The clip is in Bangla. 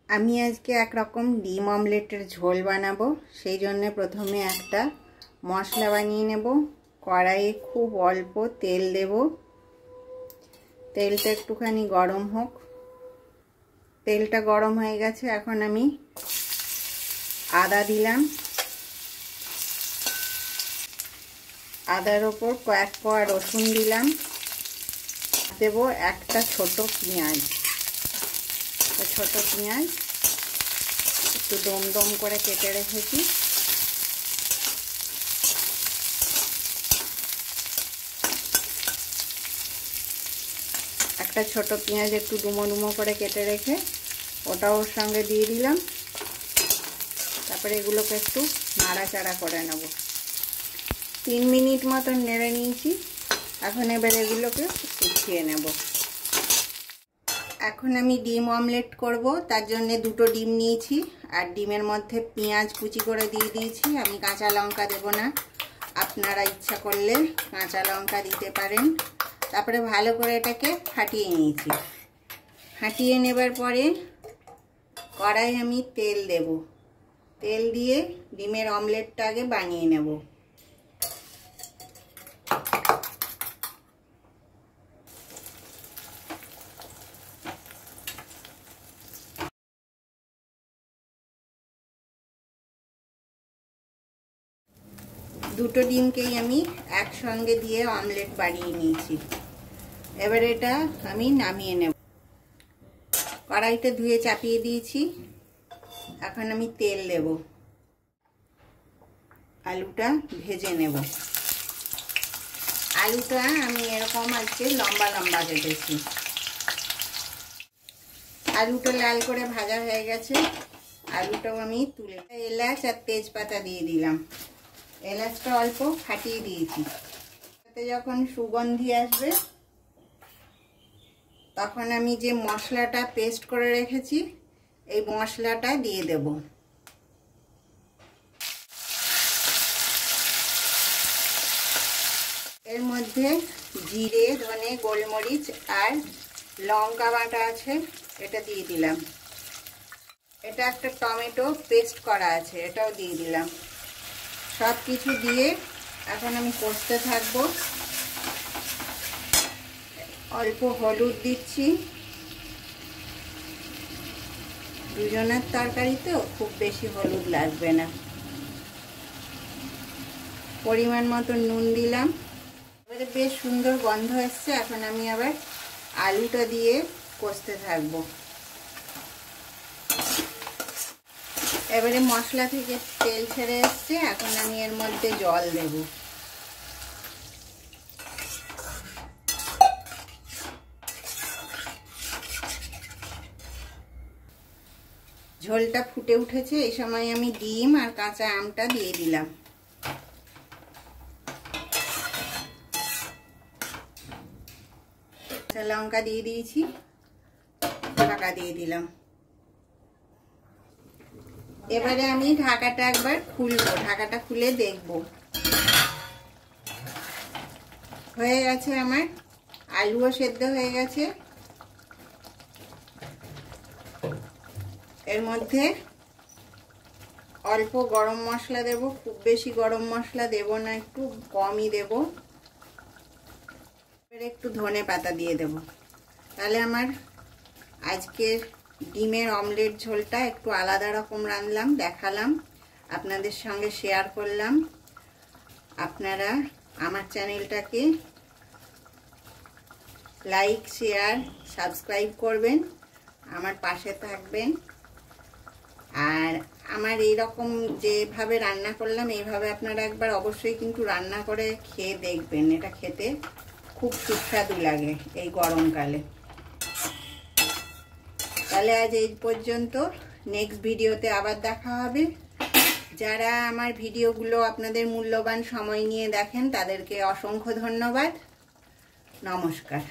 আমি আজকে এক রকম ডিম অমলেটের ঝোল বানাবো। সেই জন্য প্রথমে একটা মশলা বানিয়ে নেব। কড়াইয়ে খুব অল্প তেল দেব। তেলটা একটুখানি গরম হোক। তেলটা গরম হয়ে গেছে, এখন আমি আদা দিলাম। আদার ওপর কয়েক কোয়া রসুন দিলাম। দেব একটা ছোট পেঁয়াজ। ছোট পেঁয়াজ একটু দম দম করে কেটে রেখেছি। একটা ছোট পেঁয়াজ একটু ডুমো ডুমো করে কেটে রেখে ওটা ওর সঙ্গে দিয়ে দিলাম। তারপরে এগুলোকে একটু নাড়াচাড়া করে নেব। 3 মিনিট মতন নেড়ে নিয়েছি। এখন এবার এগুলোকে উঠিয়ে নেব। এখন আমি ডিম অমলেট করব, তার জন্য 2টো ডিম নিয়েছি। আর ডিমের মধ্যে পেঁয়াজ কুচি করে দিয়ে দিয়েছি। আমি কাঁচা লঙ্কা দেব না, আপনারা ইচ্ছা করলে কাঁচা লঙ্কা দিতে পারেন। তারপরে ভালো করে এটাকে ফাটিয়ে নিয়েছি। ফাটিয়ে নেবার পরে কড়াই আমি তেল দেব। তেল দিয়ে ডিমের অমলেটটা আগে বানিয়ে নেব। দুটো ডিমকেই আমি একসঙ্গে দিয়ে অমলেট বানিয়ে নিয়েছি। এবার এটা আমি নামিয়ে নেব। কড়াইটা ধুয়ে চাপিয়ে দিয়েছি। এখন আমি তেল দেব। আলুটা ভেজে নেব। আলুটা আমি এরকম আজকে লম্বা লম্বা কেটেছি। আলুটা লাল করে ভাজা হয়ে গেছে। আলুটাও আমি তুলে এলাচ আর তেজপাতা দিয়ে দিলাম। এলাচটা অল্প ফাটিয়ে দিয়েছি। তাতে যখন সুগন্ধি আসবে তখন আমি যে মশলাটা পেস্ট করে রেখেছি এই মশলাটা দিয়ে দেব। এর মধ্যে জিরে, ধনে, গোলমরিচ আর লঙ্কা বাটা আছে, এটা দিয়ে দিলাম। এটা একটা টমেটো পেস্ট করা আছে, এটাও দিয়ে দিলাম। সব কিছু দিয়ে এখন আমি কষতে থাকবো। অল্প হলুদ দিচ্ছি। দুজনের তরকারি তো খুব বেশি হলুদ লাগবে না। পরিমাণ মতো নুন দিলাম। এবারে বেশ সুন্দর গন্ধ এসছে। এখন আমি আবার আলুটা দিয়ে কষতে থাকবো। এবারে মশলা থেকে তেল ছেড়ে এসছে। এখন আমি এর মধ্যে জল দেব। ঝোলটা ফুটে উঠেছে। এই সময় আমি ডিম আর কাঁচা আমটা দিয়ে দিলাম। কাঁচা লঙ্কা দিয়ে দিয়েছি। ঢাকা দিয়ে দিলাম। এবারে আমি ঢাকাটা একবার খুলবো। ঢাকাটা খুলে দেখব। হয়ে গেছে আমার। আলুও সেদ্ধ হয়ে গেছে। এর মধ্যে অল্প গরম মশলা দেব। খুব বেশি গরম মশলা দেব না, একটু কমই দেব। এবারে একটু ধনে পাতা দিয়ে দেব। তাহলে আমার আজকের ডিমের অমলেট ঝোলটা একটু আলাদা রকম রাঁধলাম, দেখালাম, আপনাদের সঙ্গে শেয়ার করলাম। আপনারা আমার চ্যানেলটাকে লাইক, শেয়ার, সাবস্ক্রাইব করবেন, আমার পাশে থাকবেন। আর আমার এই রকম যেভাবে রান্না করলাম এইভাবে আপনারা একবার অবশ্যই কিন্তু রান্না করে খেয়ে দেখবেন। এটা খেতে খুব সুস্বাদু লাগে এই গরমকালে। তাহলে আজ এই পর্যন্ত। নেক্সট ভিডিওতে আবার দেখা হবে। যারা আমার ভিডিওগুলো আপনাদের মূল্যবান সময় নিয়ে দেখেন তাদেরকে অসংখ্য ধন্যবাদ। নমস্কার।